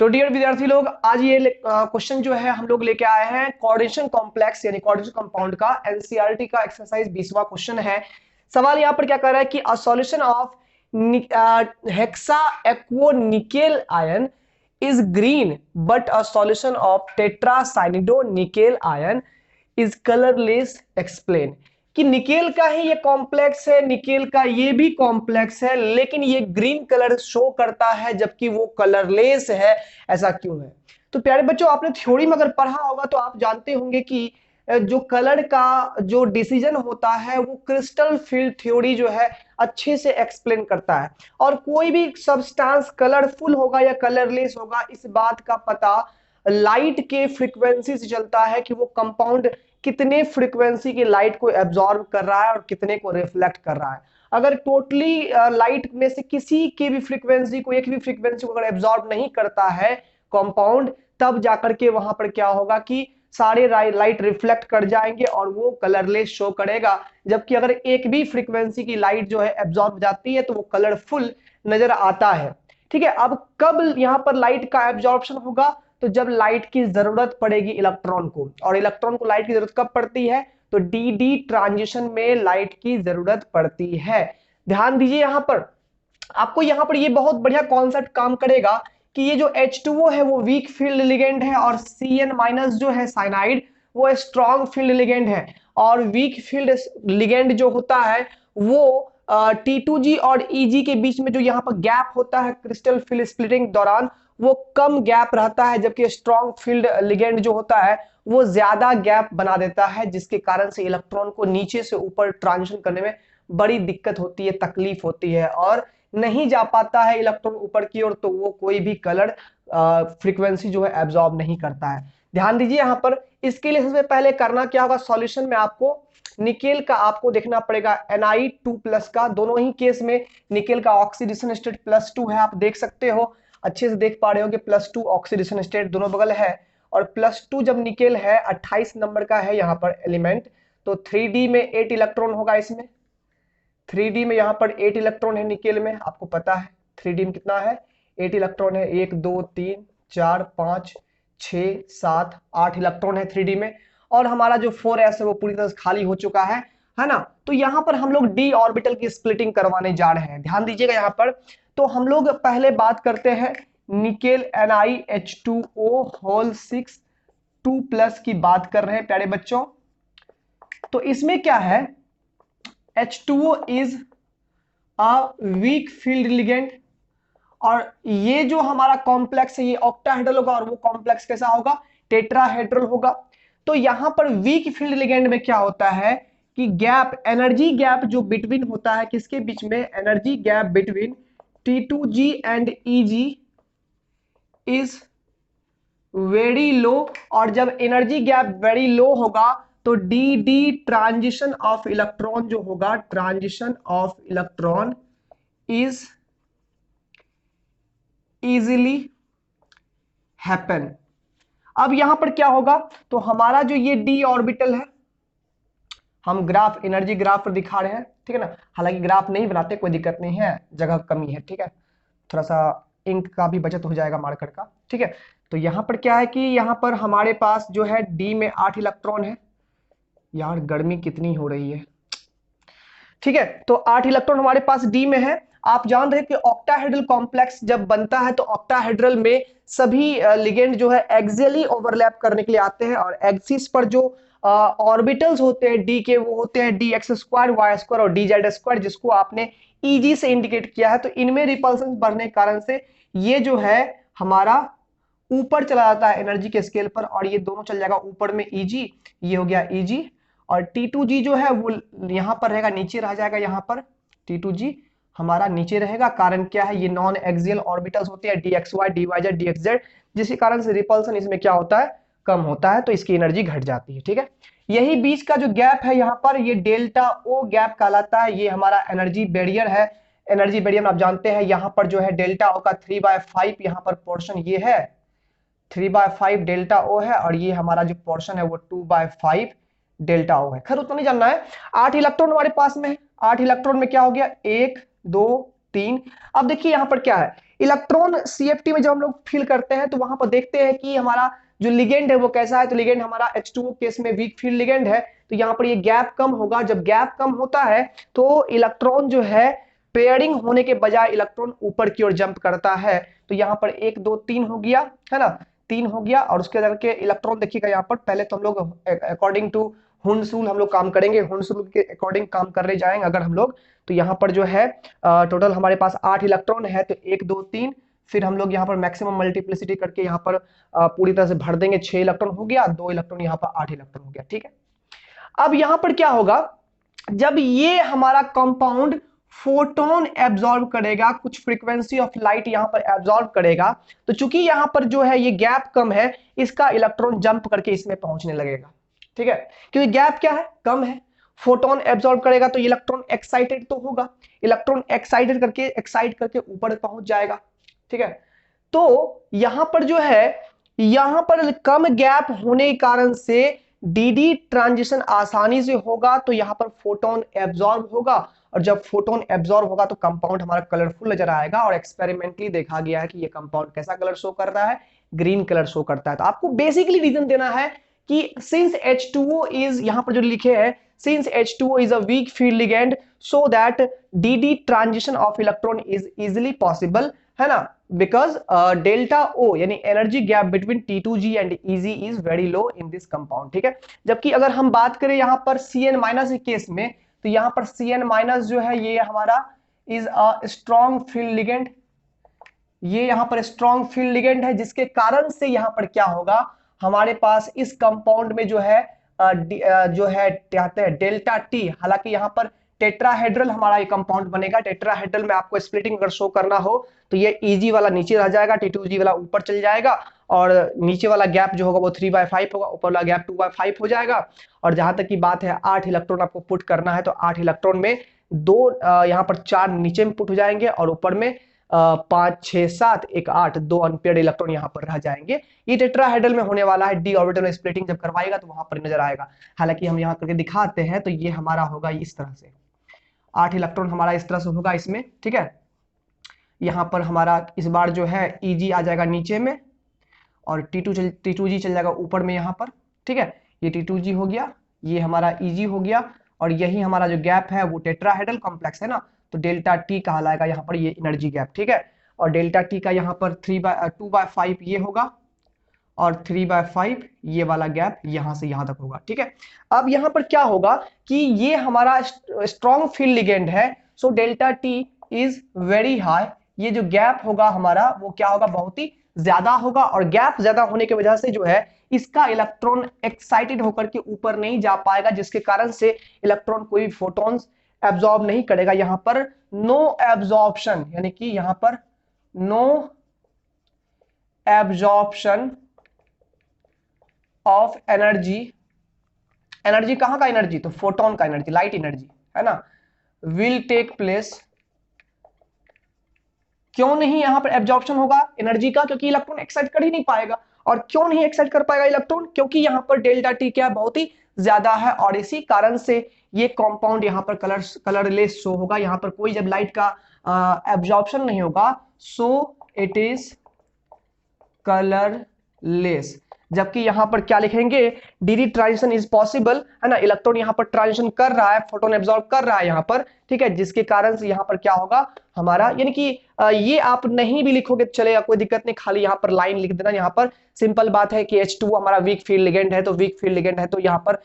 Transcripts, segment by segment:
तो डियर विद्यार्थी लोग, आज ये क्वेश्चन जो है हम लोग लेके आए हैं कोऑर्डिनेशन कॉम्प्लेक्स यानी कोऑर्डिनेशन कंपाउंड का एनसीईआरटी का एक्सरसाइज 20वां क्वेश्चन है। सवाल यहाँ पर क्या कर रहा है कि a solution of hexa aquo nickel ion is green but a solution of tetracyanido nickel ion is colourless, explain. कि निकेल का ही ये कॉम्प्लेक्स है, निकेल का ये भी कॉम्प्लेक्स है, लेकिन ये ग्रीन कलर शो करता है जबकि वो कलरलेस है, ऐसा क्यों है? तो प्यारे बच्चों, आपने थ्योरी में अगर पढ़ा होगा तो आप जानते होंगे कि जो कलर का जो डिसीजन होता है वो क्रिस्टल फील्ड थ्योरी जो है अच्छे से एक्सप्लेन करता है। और कोई भी सब्सटेंस कलरफुल होगा या कलरलेस होगा, इस बात का पता लाइट के फ्रीक्वेंसी से चलता है कि वो कंपाउंड कितने फ्रीक्वेंसी की लाइट को एब्जॉर्ब कर रहा है और कितने को रिफ्लेक्ट कर रहा है। अगर टोटली लाइट में से किसी की भी फ्रीक्वेंसी को, एक भी फ्रीक्वेंसी को अगर एब्जॉर्ब नहीं करता है कंपाउंड, तब जाकर के वहां पर क्या होगा कि सारे लाइट रिफ्लेक्ट कर जाएंगे और वो कलरलेस शो करेगा। जबकि अगर एक भी फ्रीक्वेंसी की लाइट जो है एब्जॉर्ब जाती है तो वो कलरफुल नजर आता है। ठीक है, अब कब यहां पर लाइट का एब्जॉर्प्शन होगा? तो जब लाइट की जरूरत पड़ेगी इलेक्ट्रॉन को, और इलेक्ट्रॉन को लाइट की जरूरत कब पड़ती है? तो डी डी ट्रांजिशन में लाइट की जरूरत पड़ती है। ध्यान दीजिए, यहां पर आपको यहां पर ये बहुत बढ़िया कॉन्सेप्ट काम करेगा कि ये जो H2O है वो वीक फील्ड लिगेंड है और Cn- जो है साइनाइड वो स्ट्रॉन्ग फील्ड लिगेंड है। और वीक फील्ड लिगेंड जो होता है वो T2G और EG के बीच में जो यहाँ पर गैप होता है क्रिस्टल फील्ड स्प्लिटिंग दौरान, वो कम गैप रहता है, जबकि स्ट्रॉन्ग फील्ड लिगेंड जो होता है वो ज्यादा गैप बना देता है, जिसके कारण से इलेक्ट्रॉन को नीचे से ऊपर ट्रांजिशन करने में बड़ी दिक्कत होती है, तकलीफ होती है और नहीं जा पाता है इलेक्ट्रॉन ऊपर की ओर, तो वो कोई भी कलर फ्रीक्वेंसी जो है एब्जॉर्ब नहीं करता है। ध्यान दीजिए यहां पर, इसके लिए सबसे पहले करना क्या होगा, सॉल्यूशन में आपको निकेल का आपको देखना पड़ेगा Ni2+ का। दोनों ही केस में निकेल का ऑक्सीडेशन स्टेट +2 है, आप देख सकते हो, अच्छे से देख पा रहे हो कि +2 ऑक्सीडेशन स्टेट दोनों बगल है। और +2 जब निकेल है 28 नंबर का है यहाँ पर एलिमेंट, तो 3D में 8 इलेक्ट्रॉन होगा इसमें। 3D में यहाँ पर 8 इलेक्ट्रॉन है निकेल में, आपको पता है 3D में कितना है, 8 इलेक्ट्रॉन है, 1 2 3 4 5 6 7 8 इलेक्ट्रॉन है 3D में। और हमारा जो 4s है वो पूरी तरह से खाली हो चुका है ना। तो यहाँ पर हम लोग d ऑर्बिटल की स्प्लिटिंग करवाने जा रहे हैं। ध्यान दीजिएगा यहाँ पर, तो हम लोग पहले बात करते हैं निकेल NiH2O होल 6 2+ की बात कर रहे हैं प्यारे बच्चों। तो इसमें क्या है, H2O is a weak field ligand, और ये जो हमारा कॉम्प्लेक्स है ये ऑक्टाहेड्रल होगा, और वो कॉम्प्लेक्स कैसा होगा, टेट्राहेड्रल होगा। तो यहां पर वीक फील्ड लिगेंड में क्या होता है कि गैप, एनर्जी गैप जो बिटवीन होता है किसके बीच में, energy gap between T2G and EG is very low. और जब एनर्जी गैप वेरी लो होगा तो D D transition of electron जो होगा, transition of electron is easily happen. अब यहां पर क्या होगा, तो हमारा जो ये डी ऑर्बिटल है, हम ग्राफ, एनर्जी ग्राफ पर दिखा रहे हैं, ठीक है ना। हालांकि ग्राफ नहीं बनाते, कोई दिक्कत नहीं है, जगह कमी है, ठीक है, थोड़ा सा इंक का भी बचत हो जाएगा, मार्कर का, ठीक है। तो यहां पर क्या है कि यहां पर हमारे पास जो है डी में 8 इलेक्ट्रॉन है। यार गर्मी कितनी हो रही है, ठीक है। तो 8 इलेक्ट्रॉन हमारे पास डी में है। आप जान रहे कि ऑक्टाहेड्रल कॉम्प्लेक्स जब बनता है तो ऑक्टाहेड्रल में सभी लिगेंड जो है एक्सियली ओवरलैप करने के लिए आते हैं, और एक्सिस पर जो ऑर्बिटल्स होते हैं डी के, वो होते हैं dx² y² और dz², जिसको आपने EG से इंडिकेट किया है। तो इनमें रिपल्सन बढ़ने के कारण से ये जो है हमारा ऊपर चला जाता है एनर्जी के स्केल पर, और ये दोनों चल जाएगा ऊपर में EG, ये हो गया EG। और T2G जो है वो यहां पर रहेगा, नीचे रह जाएगा, यहां पर T2G हमारा नीचे रहेगा। कारण क्या है, ये नॉन एक्सियल ऑर्बिटल्स होते हैं dxy dyz dxz, जिसके कारण से रिपल्सन इसमें क्या होता है, कम होता है, तो इसकी एनर्जी घट जाती है, ठीक है। यही बीच का जो गैप है यहाँ पर, ये डेल्टा ओ गैप कहलाता है, ये हमारा एनर्जी बैरियर है। एनर्जी बैरियर आप जानते हैं, यहाँ पर जो है डेल्टा ओ का 3/5 यहाँ पर पोर्शन ये है, 3/5 डेल्टा ओ है, और ये हमारा जो पोर्शन है वो 2/5 डेल्टा ओ है। खैर उतना नहीं जानना है। 8 इलेक्ट्रॉन हमारे पास में है, 8 इलेक्ट्रॉन में क्या हो गया, 1 2 3। अब देखिए यहां पर क्या है, इलेक्ट्रॉन CFT में जब हम लोग फील करते हैं तो वहां पर देखते हैं कि हमारा जो लिगेंड है वो कैसा है। तो लिगेंड हमारा H2O केस में वीक फील्ड लिगेंड है, तो यहाँ पर ये गैप कम होगा। जब गैप कम होता है तो इलेक्ट्रॉन जो है पेयरिंग होने के बजाय इलेक्ट्रॉन ऊपर की ओर जंप करता है। तो यहाँ पर 1 2 3 हो गया, है ना, 3 हो गया। और उसके अंदर के इलेक्ट्रॉन देखिएगा यहाँ पर, पहले तो हम लोग अकॉर्डिंग टू हुंस रूल हम लोग काम करेंगे, हुंस रूल के अकॉर्डिंग काम करने जाएंगे अगर हम लोग। तो यहाँ पर जो है टोटल हमारे पास 8 इलेक्ट्रॉन है, तो 1 2 3, फिर हम लोग यहाँ पर मैक्सिमम मल्टीप्लिसिटी करके यहाँ पर पूरी तरह से भर देंगे, 6 इलेक्ट्रॉन हो गया, 2 इलेक्ट्रॉन यहाँ पर 8 इलेक्ट्रॉन हो गया, ठीक है। अब यहाँ पर क्या होगा, जब ये हमारा कंपाउंड फोटोन एब्जॉर्ब करेगा, कुछ फ्रीक्वेंसी ऑफ लाइट यहां पर एब्जॉर्ब करेगा, तो चूंकि यहां पर जो है ये गैप कम है, इसका इलेक्ट्रॉन जंप करके इसमें पहुंचने लगेगा, ठीक है, क्योंकि गैप क्या है, कम है। फोटोन एब्जॉर्ब करेगा तो इलेक्ट्रॉन एक्साइटेड तो होगा, इलेक्ट्रॉन एक्साइट करके ऊपर पहुंच जाएगा, ठीक है। तो यहां पर जो है, यहां पर कम गैप होने के कारण से डी ट्रांजिशन आसानी से होगा, तो यहां पर फोटोन एब्जॉर्ब होगा, और जब फोटोन एब्जॉर्ब होगा तो कंपाउंड हमारा कलरफुल नजर आएगा। और एक्सपेरिमेंटली देखा गया है कि ये कंपाउंड कैसा कलर शो कर रहा है, ग्रीन कलर शो करता है। तो आपको बेसिकली रीजन देना है कि सिंस H2O इज, यहां पर जो लिखे हैं, since H2O is a weak field ligand so that D transition of electron is easily possible, है ना, बिकॉज डेल्टा O यानी energy gap between T2G and EG is very low in this compound, ठीक है। जबकि अगर हम बात करें यहां पर Cn- केस में, तो यहां पर Cn- जो है ये हमारा is a strong field ligand, ये यहां पर स्ट्रॉन्ग फील्ड लिगेंड है, जिसके कारण से यहां पर क्या होगा, हमारे पास इस कंपाउंड में जो है जो है कहते हैं डेल्टा टी। हालांकि यहां पर टेट्राहेड्रल हमारा ये कंपाउंड बनेगा। टेट्राहेड्रल में आपको स्प्लिटिंग अगर शो करना हो तो ये EG वाला नीचे रह जाएगा, T2G वाला ऊपर चल जाएगा, और नीचे वाला गैप जो होगा वो 3/5 होगा, ऊपर वाला गैप 2/5 हो जाएगा। और जहां तक की बात है 8 इलेक्ट्रॉन आपको पुट करना है, तो 8 इलेक्ट्रॉन में 2 यहाँ पर 4 नीचे में पुट हो जाएंगे, और ऊपर में 5 6 7 1 8 2 अनपेयर्ड इलेक्ट्रॉन यहां पर रह जाएंगे। ये टेट्राहेड्रल में होने वाला है। डी ऑर्बिटल में स्प्लिटिंग जब करवाएगा तो वहां पर नजर आएगा। हालांकि हम यहां करके दिखाते हैं, तो ये हमारा होगा इस तरह से, 8 इलेक्ट्रॉन हमारा इस तरह से होगा इसमें, ठीक है। यहां पर हमारा इस बार जो है EG आ जाएगा नीचे में, और T2G चल जाएगा ऊपर में यहां पर, ठीक है। ये T2G हो गया, ये हमारा EG हो गया, और यही हमारा जो गैप है वो टेट्राहेड्रल कॉम्प्लेक्स है ना, तो डेल्टा टी कहलाएगा यहाँ पर ये एनर्जी गैप, ठीक है। और डेल्टा टी का यहाँ पर 2/5 ये होगा, और 3/5 ये वाला गैप यहां से यहां तक होगा, ठीक है। अब यहां पर क्या होगा कि ये हमारा स्ट्रॉन्ग फील्ड लिगेंड है, so delta T is very high. ये जो गैप होगा हमारा वो क्या होगा, बहुत ही ज्यादा होगा, और गैप ज्यादा होने की वजह से जो है इसका इलेक्ट्रॉन एक्साइटेड होकर के ऊपर नहीं जा पाएगा, जिसके कारण से इलेक्ट्रॉन कोई फोटॉन्स एब्जॉर्ब नहीं करेगा। यहां पर नो एब्जॉर्प्शन, यानी कि यहां पर no absorption of energy. Energy कहां का एनर्जी, तो फोटोन का एनर्जी, लाइट एनर्जी, है ना, विल टेक प्लेस। क्यों नहीं यहां पर एब्जॉर्प्शन होगा एनर्जी का, क्योंकि इलेक्ट्रॉन एक्साइट कर ही नहीं पाएगा। और क्यों नहीं एक्साइट कर पाएगा इलेक्ट्रॉन, क्योंकि यहां पर डेल्टा टी क्या बहुत ही ज्यादा है, और इसी कारण से ये कंपाउंड यहां पर कलरलेस शो होगा। यहां पर कोई जब लाइट का एब्जॉर्प्शन नहीं होगा, सो इट इज कलरलेस। जबकि यहां पर क्या लिखेंगे, डी ट्रांजिशन इज पॉसिबल, है ना, इलेक्ट्रॉन यहां पर ट्रांजिशन कर रहा है, फोटोन एब्जॉर्ब कर रहा है यहां पर, ठीक है, जिसके कारण से यहां पर क्या होगा हमारा, यानी कि ये आप नहीं भी लिखोगे चलेगा, कोई दिक्कत नहीं, खाली यहां पर लाइन लिख देना। यहां पर सिंपल बात है कि H2O हमारा वीक फील्ड लिगेंड है, तो वीक फील्ड लिगेंड है तो यहां पर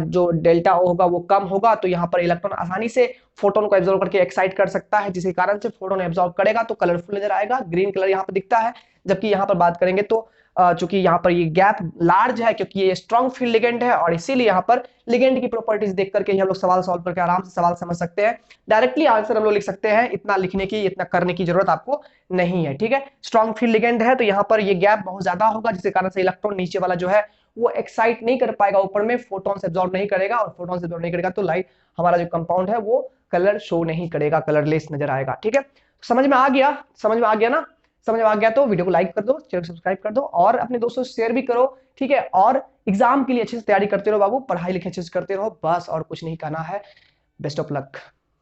जो डेल्टा O होगा वो कम होगा, तो यहां पर इलेक्ट्रॉन आसानी से फोटोन को एब्जॉर्ब करके एक्साइट कर सकता है, जिसके कारण से फोटोन एब्जॉर्ब करेगा तो कलरफुल नजर आएगा, ग्रीन कलर यहां पर दिखता है। जबकि यहां पर बात करेंगे तो चूंकि यहाँ पर ये गैप लार्ज है, क्योंकि ये स्ट्रॉन्ग फील्ड लिगेंड है, और इसीलिए यहाँ पर लिगेंड की प्रॉपर्टीज देख करके ही हम लोग सवाल सॉल्व करके आराम से सवाल समझ सकते हैं। डायरेक्टली आंसर हम लोग लिख सकते हैं, इतना लिखने की, इतना करने की जरूरत आपको नहीं है, ठीक है। स्ट्रॉन्ग फील्ड लिगेंड है तो यहाँ पर ये गैप बहुत ज्यादा होगा, जिसके कारण से इलेक्ट्रॉन नीचे वाला जो है वो एक्साइट नहीं कर पाएगा, ऊपर में फोटोन से एब्जॉर्ब नहीं करेगा, और फोटोन से एब्जॉर्ब नहीं करेगा तो लाइट हमारा जो कंपाउंड है वो कलर शो नहीं करेगा, कलरलेस नजर आएगा, ठीक है। समझ में आ गया, समझ में आ गया ना, समझ में आ गया तो वीडियो को लाइक कर दो, चैनल को सब्सक्राइब कर दो, और अपने दोस्तों से शेयर भी करो, ठीक है। और एग्जाम के लिए अच्छे से तैयारी करते रहो बाबू, पढ़ाई लिखाई अच्छे से करते रहो, बस और कुछ नहीं कहना है। Best of luck.